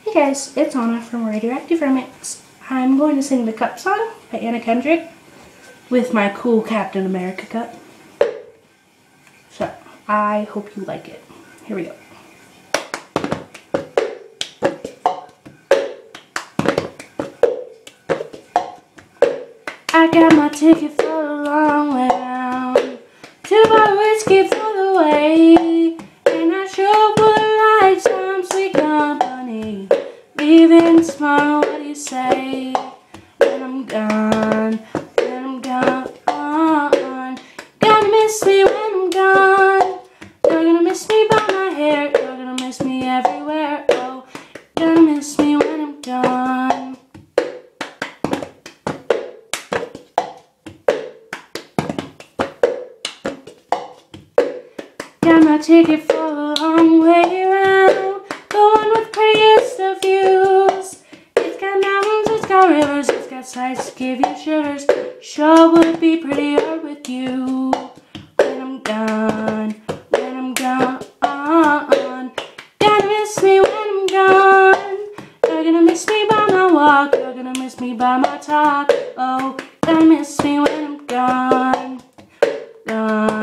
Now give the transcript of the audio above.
Hey guys, it's Anna from Radioactive Romance. I'm going to sing the Cup song by Anna Kendrick with my cool Captain America cup. So, I hope you like it. Here we go. I got my ticket for the long way round, 2 bottle whiskey for the way, and I sure would like some sweet company. Leaving tomorrow, what do you say? When I'm gone, when I'm gone, gonna miss me when I'm gone. You're gonna miss me by my hair, you're gonna miss me everywhere. Oh, you're gonna miss me when I'm gone. Got my ticket for the long way round, the one with prettiest of views. It's got mountains, it's got rivers, it's got sights to give you shivers. Sure would be prettier with you. When I'm gone, when I'm gone, gonna miss me when I'm gone. You're gonna miss me by my walk, you're gonna miss me by my talk. Oh, gonna miss me when I'm gone, gone.